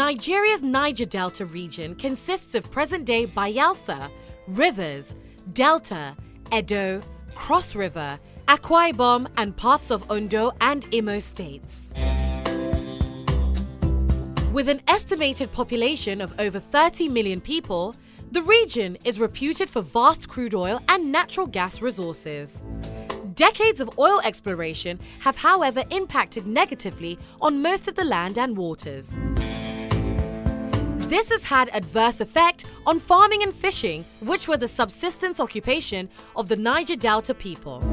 Nigeria's Niger Delta region consists of present-day Bayelsa, Rivers, Delta, Edo, Cross River, Akwa Ibom, and parts of Ondo and Imo states. With an estimated population of over 30 million people, the region is reputed for vast crude oil and natural gas resources. Decades of oil exploration have, however, impacted negatively on most of the land and waters. This has had adverse effect on farming and fishing, which were the subsistence occupation of the Niger Delta people.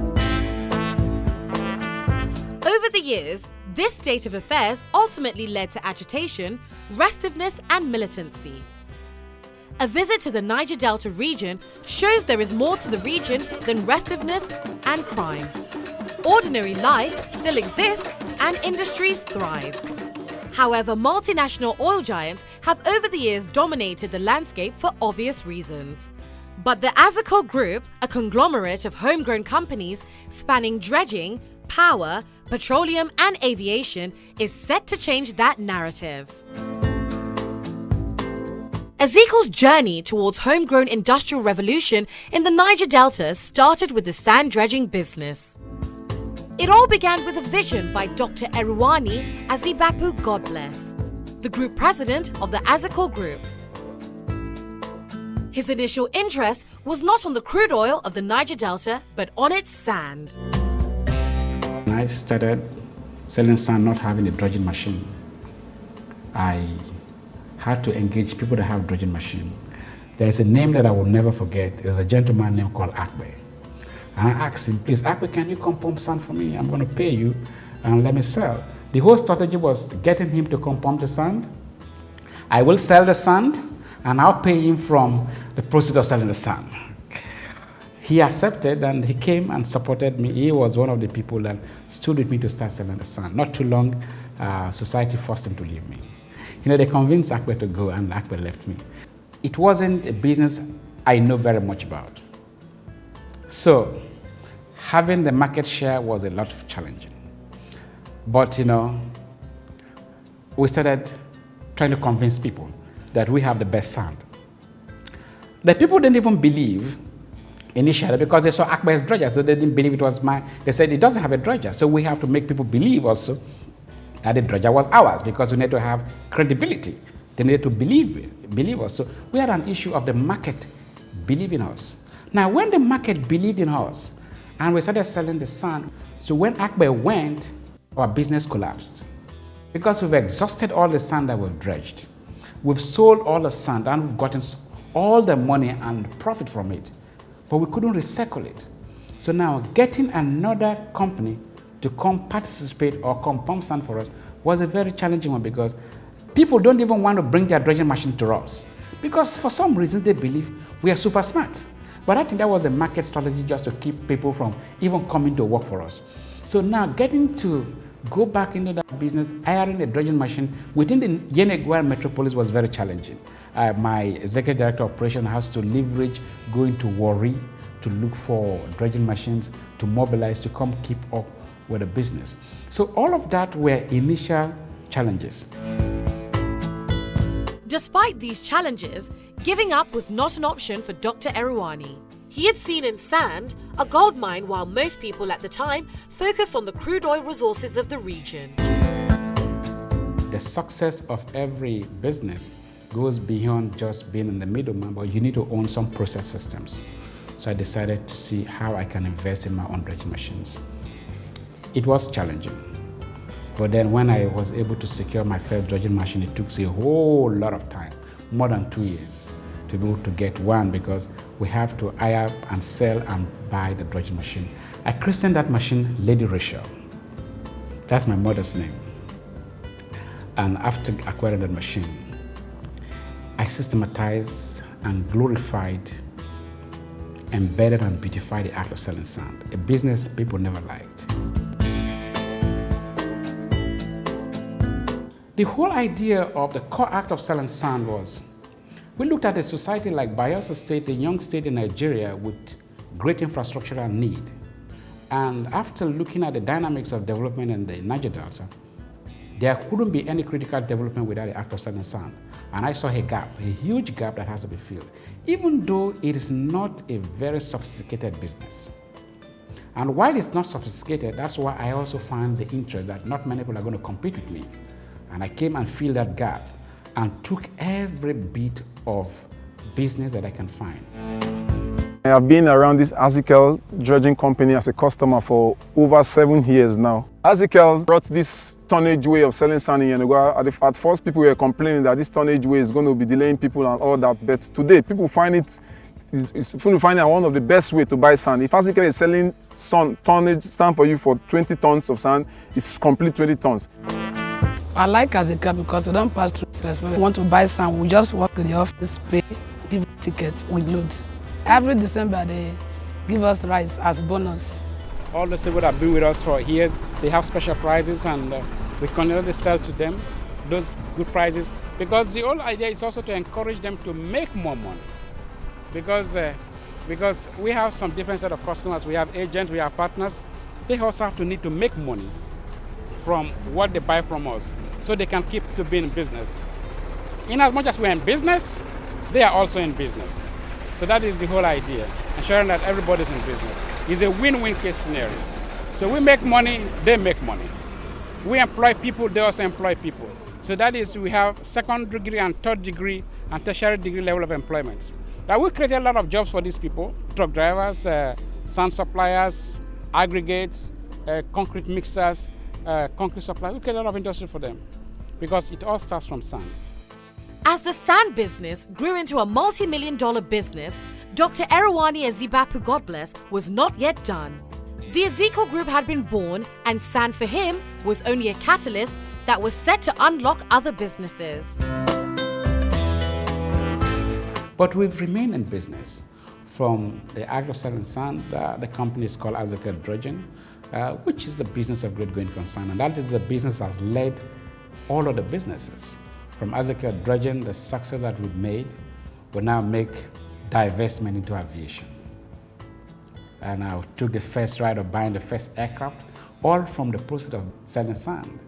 Over the years, this state of affairs ultimately led to agitation, restiveness, and militancy. A visit to the Niger Delta region shows there is more to the region than restiveness and crime. Ordinary life still exists and industries thrive. However, multinational oil giants have over the years dominated the landscape for obvious reasons. But the Azikel Group, a conglomerate of homegrown companies spanning dredging, power, petroleum and aviation, is set to change that narrative. Azikel's journey towards homegrown industrial revolution in the Niger Delta started with the sand dredging business. It all began with a vision by Dr. Eruani Azibapu, God bless, the group president of the Azikel Group. His initial interest was not on the crude oil of the Niger Delta, but on its sand. When I started selling sand, not having a dredging machine, I had to engage people that have dredging machine. There's a name that I will never forget. There's a gentleman named called Akbe. And I asked him, please, Akbe, can you come pump sand for me? I'm going to pay you and let me sell. The whole strategy was getting him to come pump the sand. I will sell the sand and I'll pay him from the proceeds of selling the sand. He accepted and he came and supported me. He was one of the people that stood with me to start selling the sand. Not too long, society forced him to leave me. You know, they convinced Akbe to go and Akbe left me. It wasn't a business I know very much about. So, having the market share was a lot challenging. But, you know, we started trying to convince people that we have the best sand. The people didn't even believe initially because they saw Akbe's dredger, so they didn't believe it was mine. They said it doesn't have a dredger, so we have to make people believe also that the dredger was ours because we need to have credibility. They needed to believe us. So we had an issue of the market believing us. Now, when the market believed in us and we started selling the sand, so when Akbe went, our business collapsed because we've exhausted all the sand that we've dredged. We've sold all the sand and we've gotten all the money and profit from it, but we couldn't recycle it. So now getting another company to come participate or come pump sand for us was a very challenging one because people don't even want to bring their dredging machine to us because for some reason they believe we are super smart. But I think that was a market strategy just to keep people from even coming to work for us. So now getting to go back into that business, hiring a dredging machine within the Yenagoa metropolis was very challenging. My executive director of operation has to leverage going to Warri to look for dredging machines to mobilize to come keep up with the business. So all of that were initial challenges. Despite these challenges, giving up was not an option for Dr. Eruani. He had seen in sand a gold mine while most people at the time focused on the crude oil resources of the region. The success of every business goes beyond just being in the middleman, but you need to own some process systems. So I decided to see how I can invest in my own dredging machines. It was challenging, but then when I was able to secure my first dredging machine, it took a whole lot of time, more than 2 years, to be able to get one because we have to hire and sell and buy the dredging machine. I christened that machine Lady Rachel. That's my mother's name. And after acquiring that machine, I systematized and glorified, embedded and beautified the act of selling sand, a business people never liked. The whole idea of the core act of selling sand was, we looked at a society like Bayelsa State, a young state in Nigeria with great infrastructural need. And after looking at the dynamics of development in the Niger Delta, There couldn't be any critical development without the act of selling sand. And I saw a gap, a huge gap that has to be filled, even though it is not a very sophisticated business. And while it's not sophisticated, that's why I also found the interest that not many people are going to compete with me. And I came and filled that gap and took every bit of business that I can find. I have been around this Azikel dredging company as a customer for over 7 years now. Azikel brought this tonnage way of selling sand in Yenagoa. At first, people were complaining that this tonnage way is going to be delaying people and all that. But today, people find it one of the best ways to buy sand. If Azikel is selling tonnage sand for you for 20 tons of sand, it's complete 20 tons. I like Azikel because we don't pass through first. When we want to buy sand, we just walk to the office, pay, give tickets, we load. Every December, they give us rice as bonus. All the people that have been with us for years, they have special prizes, and we continually sell to them those good prizes, because the whole idea is also to encourage them to make more money. Because we have some different set of customers. We have agents, we have partners. They also have to need to make money from what they buy from us, so they can keep to being in business. In as much as we're in business, they are also in business. So that is the whole idea, ensuring that everybody's in business. It's a win-win case scenario. So we make money, they make money. We employ people, they also employ people. So that is, we have second degree and third degree and tertiary degree level of employment. Now we create a lot of jobs for these people: truck drivers, sand suppliers, aggregates, concrete mixers, concrete suppliers. We create a lot of industry for them, because it all starts from sand. As the sand business grew into a multi-million-dollar business, Dr. Eruani Ezibapu, God bless, was not yet done. The Azikel Group had been born, and sand for him was only a catalyst that was set to unlock other businesses. But we've remained in business. From the act of selling sand, the company is called Azikel Dredging, which is the business of great going concern, and that is the business that's led all of the businesses. From Azikel Dredging, the success that we've made will now make divestment into aviation. And I took the first ride of buying the first aircraft, all from the process of selling sand.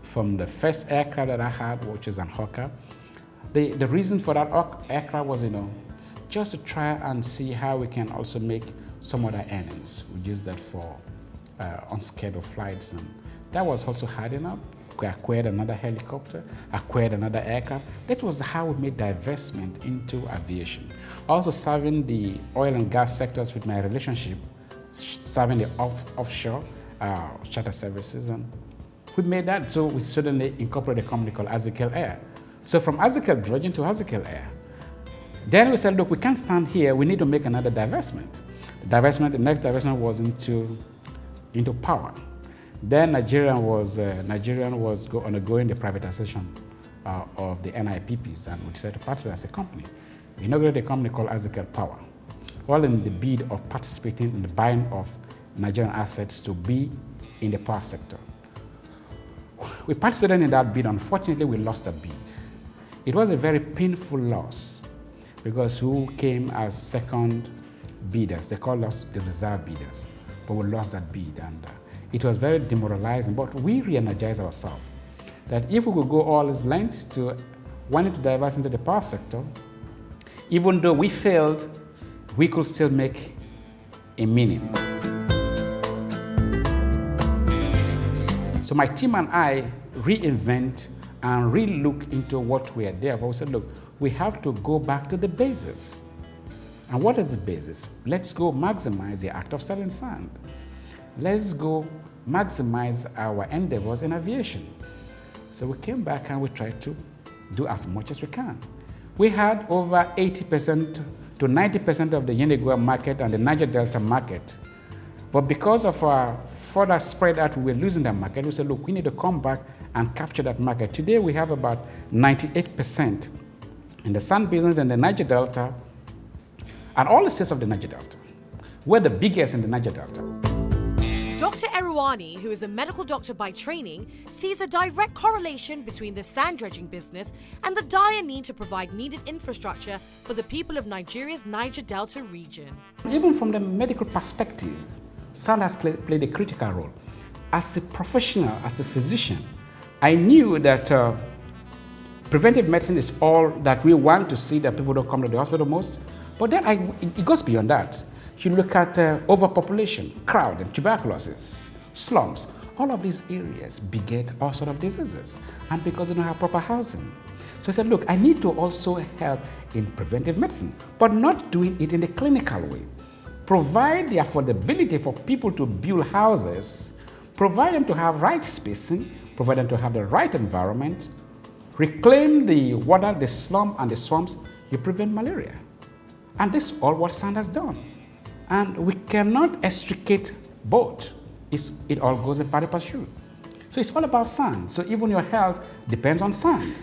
From the first aircraft that I had, which is an Hawker, the reason for that aircraft was, just to try and see how we can also make some other earnings. We used that for unscheduled flights, and that was also hard enough. We acquired another helicopter, acquired another aircraft. That was how we made divestment into aviation. Also serving the oil and gas sectors with my relationship, serving the offshore charter services. And we made that, so we suddenly incorporated a company called Azikel Air. So from Azikel Dredging to Azikel Air. Then we said, look, we can't stand here, we need to make another divestment. The next divestment was into power. Then Nigeria was undergoing the privatization of the NIPPs, and we decided to participate as a company. We inaugurated a company called Azikel Power, all in the bid of participating in the buying of Nigerian assets to be in the power sector. We participated in that bid. Unfortunately, we lost the bid. It was a very painful loss, because who came as second bidders? They called us the reserve bidders, but we lost that bid, and it was very demoralizing. But we re-energized ourselves that if we could go all this length to wanting to divest into the power sector, even though we failed, we could still make a meaning. So my team and I reinvent and re-look into what we are there for. We said, look, we have to go back to the basis. And what is the basis? Let's go maximize the act of selling sand. Let's go maximize our endeavors in aviation. So we came back and we tried to do as much as we can. We had over 80% to 90% of the Yenagoa market and the Niger Delta market. But because of our further spread out, we were losing that market. We said, look, we need to come back and capture that market. Today we have about 98% in the sand business in the Niger Delta and all the states of the Niger Delta. We're the biggest in the Niger Delta. Dr. Eruani, who is a medical doctor by training, sees a direct correlation between the sand dredging business and the dire need to provide needed infrastructure for the people of Nigeria's Niger Delta region. Even from the medical perspective, sand has played a critical role. As a professional, as a physician, I knew that preventive medicine is all that we want to see, that people don't come to the hospital most. But then it goes beyond that. You look at overpopulation, crowd, and tuberculosis, slums. All of these areas beget all sorts of diseases, and because they don't have proper housing. So I said, look, I need to also help in preventive medicine, but not doing it in a clinical way. Provide the affordability for people to build houses, provide them to have right spacing, provide them to have the right environment, reclaim the water, the slum, and the swamps, you prevent malaria. And this is all what sand has done. And we cannot extricate both. It all goes in pari passu. So it's all about sand. So even your health depends on sand,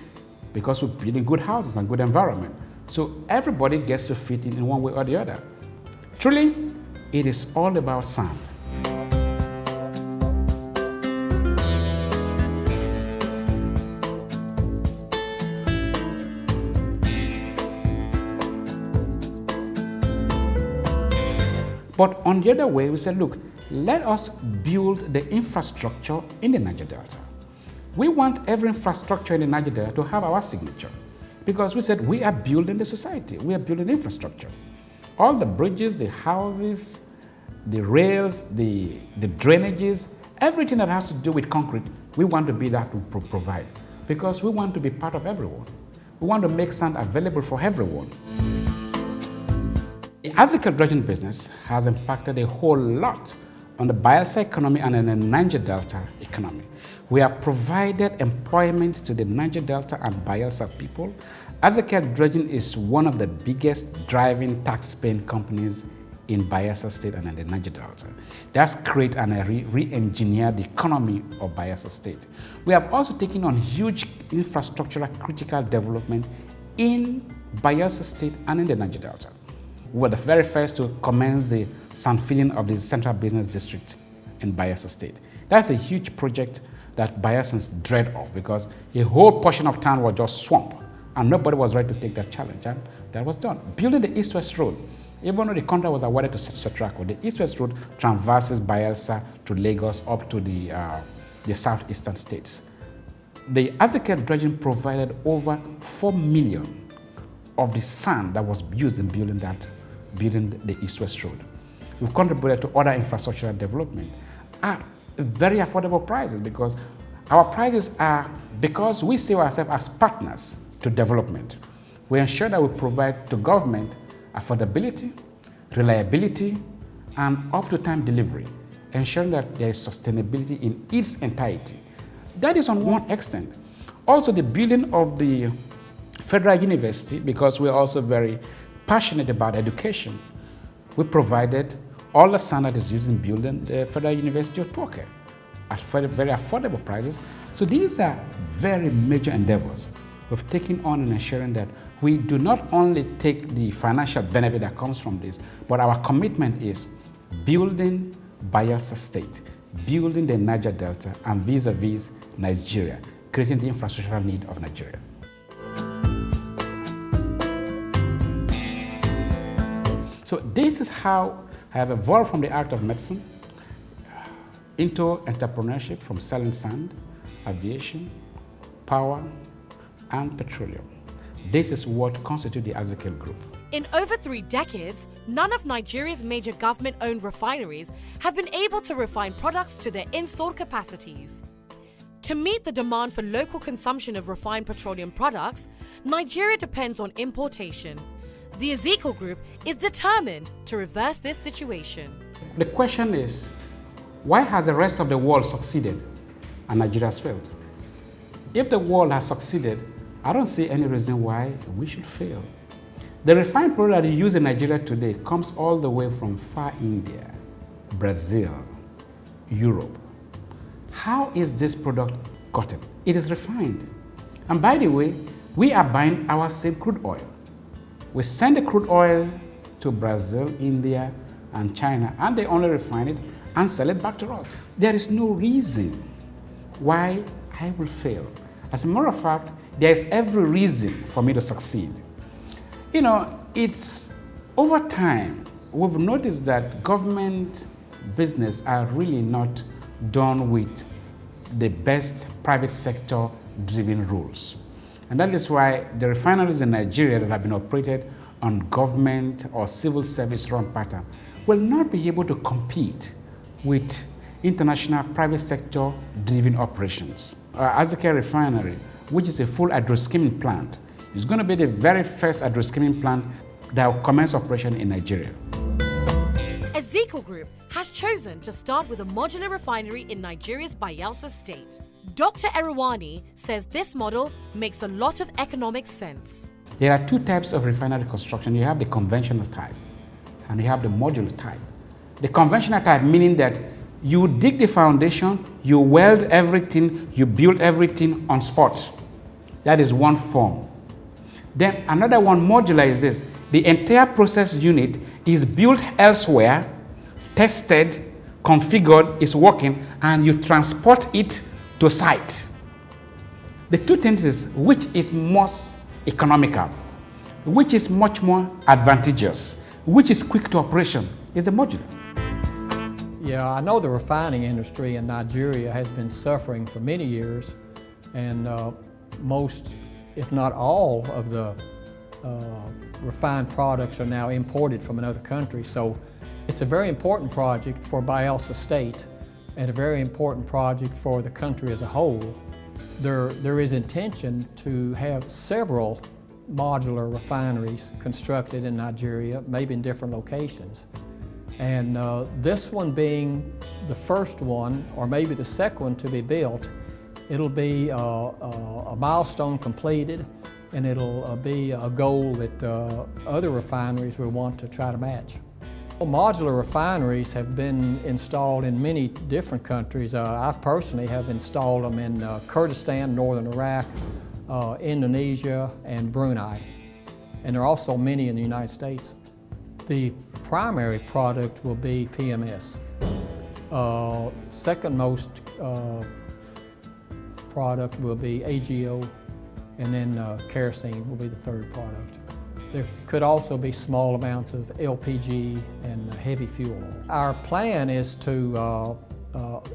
because we're building good houses and good environment. So everybody gets to fit in one way or the other. Truly, it is all about sand. But on the other way, we said, look, let us build the infrastructure in the Niger Delta. We want every infrastructure in the Niger Delta to have our signature, because we said we are building the society, we are building infrastructure. All the bridges, the houses, the rails, the drainages, everything that has to do with concrete, we want to be that to provide, because we want to be part of everyone. We want to make sand available for everyone. The Azikel dredging business has impacted a whole lot on the Bayelsa economy and in the Niger Delta economy. We have provided employment to the Niger Delta and Bayelsa people. Azikel dredging is one of the biggest driving tax-paying companies in Bayelsa State and in the Niger Delta. That's created and re-engineered the economy of Bayelsa State. We have also taken on huge infrastructural critical development in Bayelsa State and in the Niger Delta. We were the very first to commence the sand filling of the Central Business District in Bayelsa State. That's a huge project that Bayelsans dread of, because a whole portion of town was just swamp, and nobody was ready to take that challenge, and that was done. Building the East-West Road, even though the contract was awarded to Satraco, the East-West Road traverses Bayelsa to Lagos up to the southeastern states. The Azikel dredging provided over 4 million of the sand that was used in building the East-West Road. We've contributed to other infrastructural development at very affordable prices, because our prices are, because we see ourselves as partners to development. We ensure that we provide to government affordability, reliability, and up-to-time delivery, ensuring that there is sustainability in its entirety. That is on one extent. Also, the building of the Federal University, because we're also very passionate about education, we provided all the sand that is used in building the Federal University of Tokyo at very affordable prices. So these are very major endeavors we've taken on in ensuring that we do not only take the financial benefit that comes from this, but our commitment is building Bayelsa State, building the Niger Delta, and vis-a-vis Nigeria, creating the infrastructural need of Nigeria. So this is how I have evolved from the art of medicine into entrepreneurship, from selling sand, aviation, power, and petroleum. This is what constitutes the Azikel Group. In over 3 decades, none of Nigeria's major government-owned refineries have been able to refine products to their installed capacities. To meet the demand for local consumption of refined petroleum products, Nigeria depends on importation. The Azikel Group is determined to reverse this situation. The question is, why has the rest of the world succeeded and Nigeria has failed? If the world has succeeded, I don't see any reason why we should fail. The refined product that you use in Nigeria today comes all the way from far India, Brazil, Europe. How is this product gotten? It is refined. And by the way, we are buying our same crude oil. We send the crude oil to Brazil, India, and China, and they only refine it and sell it back to us. There is no reason why I will fail. As a matter of fact, there is every reason for me to succeed. You know, it's over time, we've noticed that government business are really not done with the best private sector driven rules. And that is why the refineries in Nigeria that have been operated on government or civil service run pattern will not be able to compete with international private sector driven operations. Azikel refinery, which is a full hydroskimming plant, is going to be the very first hydroskimming plant that will commence operation in Nigeria. Azikel Group has chosen to start with a modular refinery in Nigeria's Bayelsa state. Dr. Eruani says this model makes a lot of economic sense. There are two types of refinery construction. You have the conventional type and you have the modular type. The conventional type meaning that you dig the foundation, you weld everything, you build everything on spot. That is one form. Then another one, modular, is this. The entire process unit is built elsewhere, tested, configured, is working, and you transport it to site. The two things is which is most economical, which is much more advantageous, which is quick to operation, is the modular. Yeah, I know the refining industry in Nigeria has been suffering for many years, and most, if not all, of the refined products are now imported from another country. So it's a very important project for Bayelsa State and a very important project for the country as a whole. There is intention to have several modular refineries constructed in Nigeria, maybe in different locations. And this one being the first one, or maybe the second one to be built, it'll be a milestone completed, and it'll be a goal that other refineries will want to try to match. Modular refineries have been installed in many different countries. I personally have installed them in Kurdistan, northern Iraq, Indonesia, and Brunei. And there are also many in the United States. The primary product will be PMS. Second most product will be AGO, and then kerosene will be the third product. There could also be small amounts of LPG and heavy fuel oil. Our plan is to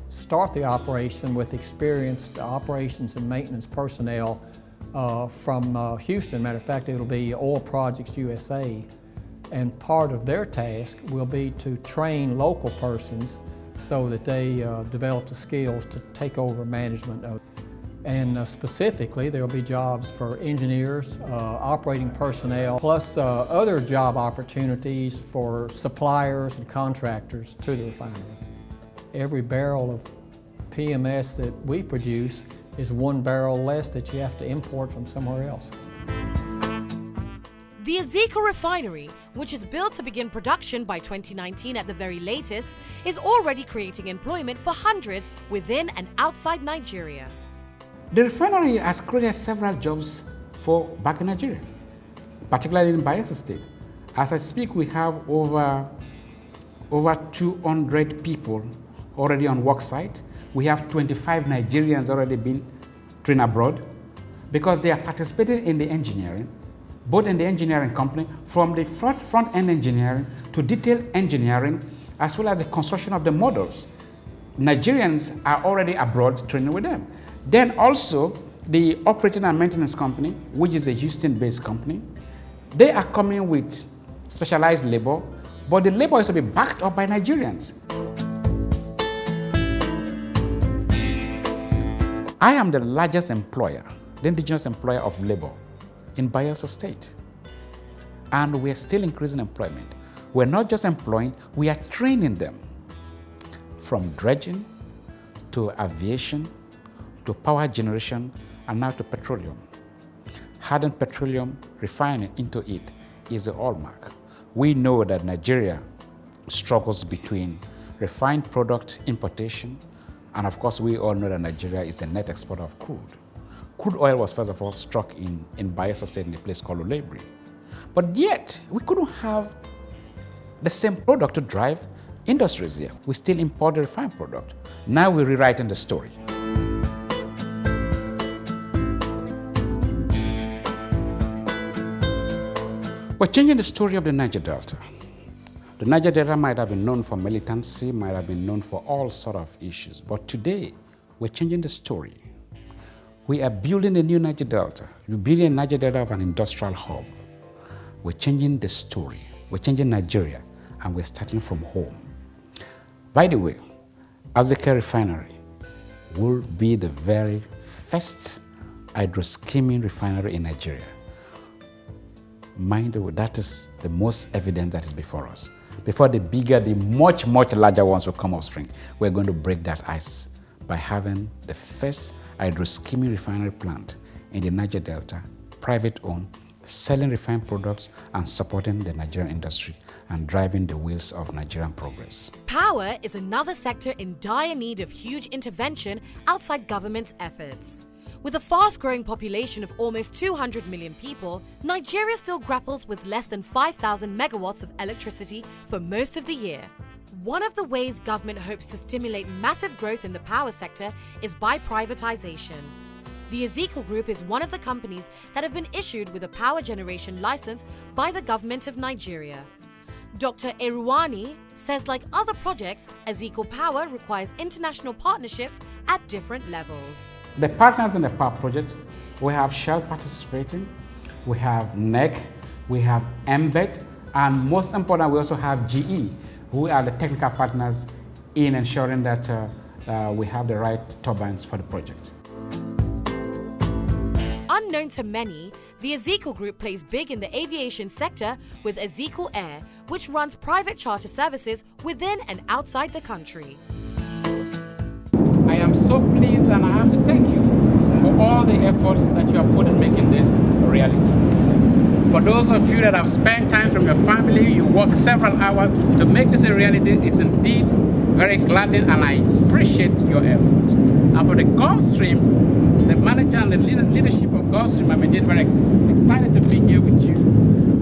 start the operation with experienced operations and maintenance personnel from Houston. Matter of fact, it'll be Oil Projects USA, and part of their task will be to train local persons so that they develop the skills to take over management of. And specifically, there will be jobs for engineers, operating personnel, plus other job opportunities for suppliers and contractors to the refinery. Every barrel of PMS that we produce is one barrel less that you have to import from somewhere else. The Azikel refinery, which is built to begin production by 2019 at the very latest, is already creating employment for hundreds within and outside Nigeria. The refinery has created several jobs for back in Nigeria, particularly in Bayelsa State. As I speak, we have over 200 people already on work site. We have 25 Nigerians already been trained abroad because they are participating in the engineering, both in the engineering company, from the front-end engineering to detail engineering, as well as the construction of the models. Nigerians are already abroad training with them. Then also the operating and maintenance company, which is a Houston-based company, they are coming with specialized labor, but the labor is to be backed up by Nigerians. I am the largest employer, the indigenous employer of labor in Bayelsa State. And we are still increasing employment. We're not just employing, we are training them from dredging to aviation, to power generation, and now to petroleum. Hardened petroleum, refining into it is the hallmark. We know that Nigeria struggles between refined product importation, and of course we all know that Nigeria is a net exporter of crude. Crude oil was first of all struck in Bayelsa State in a place called Ulebri. But yet, we couldn't have the same product to drive industries here. We still import the refined product. Now we're rewriting the story. We're changing the story of the Niger Delta. The Niger Delta might have been known for militancy, might have been known for all sorts of issues, but today We're changing the story. We are building a new Niger Delta. We're building a Niger Delta of an industrial hub. We're changing the story. We're changing Nigeria, and we're starting from home. By the way, Azikel refinery will be the very first hydroskimming refinery in Nigeria. Mind you, that is the most evidence that is before us. Before the bigger, the much, much larger ones will come upstream, we're going to break that ice by having the first hydroskimming refinery plant in the Niger Delta, private-owned, selling refined products and supporting the Nigerian industry and driving the wheels of Nigerian progress. Power is another sector in dire need of huge intervention outside government's efforts. With a fast-growing population of almost 200 million people, Nigeria still grapples with less than 5,000 megawatts of electricity for most of the year. One of the ways government hopes to stimulate massive growth in the power sector is by privatization. The Azikel Group is one of the companies that have been issued with a power generation license by the government of Nigeria. Dr. Eruani says, like other projects, Azikel Power requires international partnerships at different levels. The partners in the power project, we have Shell participating, we have NEC, we have MBET, and most important, we also have GE, who are the technical partners in ensuring that we have the right turbines for the project. Unknown to many, the Azikel Group plays big in the aviation sector with Azikel Air, which runs private charter services within and outside the country. I am so pleased, and I have to thank you for all the efforts that you have put in making this a reality. For those of you that have spent time from your family, you work several hours to make this a reality, is indeed very gladdening, and I appreciate your efforts. And for the Gulfstream, the manager and the leadership of Gulfstream, I'm indeed very excited to be here with you.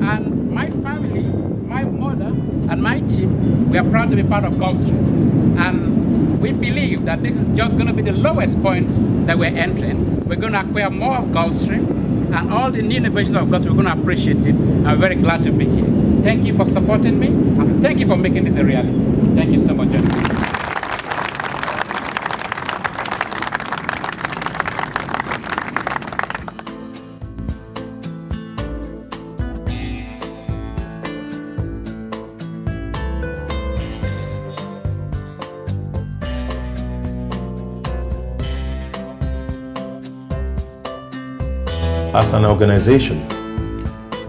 And my family, my mother, and my team, we are proud to be part of Gulfstream. And we believe that this is just going to be the lowest point that we're entering. We're going to acquire more of Gulfstream, and all the new innovations of Gulfstream, we're going to appreciate it. I'm very glad to be here. Thank you for supporting me, and thank you for making this a reality. Thank you so much, gentlemen. As an organization,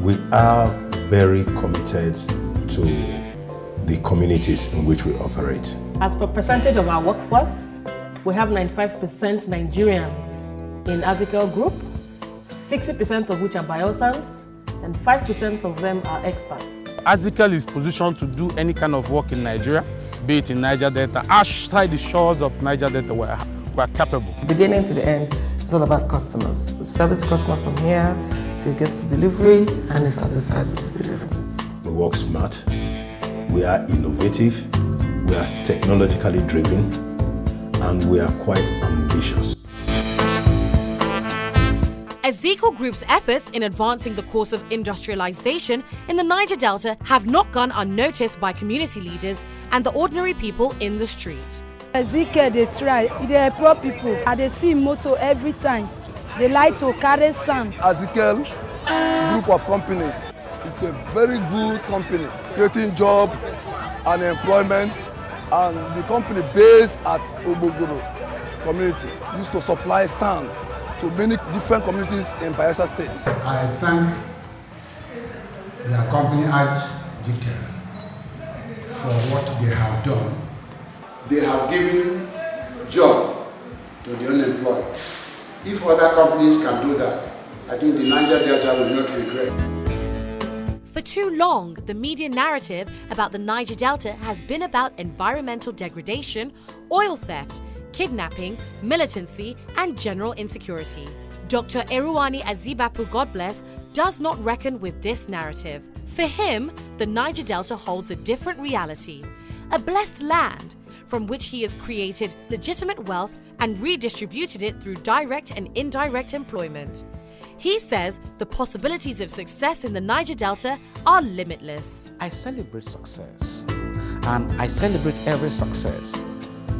we are very committed to the communities in which we operate. As per percentage of our workforce, we have 95% Nigerians in Azikel Group, 60% of which are biosans, and 5% of them are expats. Azikel is positioned to do any kind of work in Nigeria, be it in Niger Delta, outside the shores of Niger Delta, we're capable. Beginning to the end, it's all about customers. We service the customer from here till it gets to delivery and is satisfied with delivery. We work smart, we are innovative, we are technologically driven, and we are quite ambitious. Azikel Group's efforts in advancing the course of industrialization in the Niger Delta have not gone unnoticed by community leaders and the ordinary people in the street. Azikel, they try, they poor people, and they see motor every time. They like to carry sand. Azikel Group of companies is a very good company, creating job and employment, and the company based at Obogoro community used to supply sand to many different communities in Bayelsa State. I thank the company Azikel for what they have done. They have given job to the unemployed. If other companies can do that, I think the Niger Delta will not regret. For too long, the media narrative about the Niger Delta has been about environmental degradation, oil theft, kidnapping, militancy, and general insecurity. Dr. Eruani Azibapu, God bless, does not reckon with this narrative. For him, the Niger Delta holds a different reality, a blessed land from which he has created legitimate wealth and redistributed it through direct and indirect employment. He says the possibilities of success in the Niger Delta are limitless. I celebrate success, and I celebrate every success,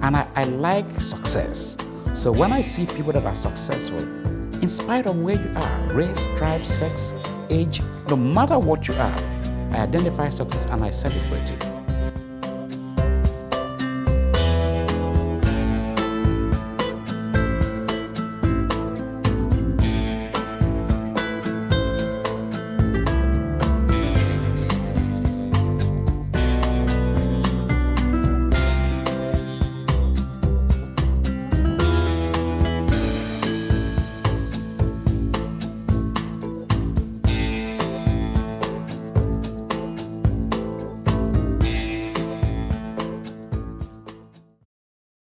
and I like success. So when I see people that are successful, in spite of where you are, race, tribe, sex, age, no matter what you are, I identify success and I celebrate it.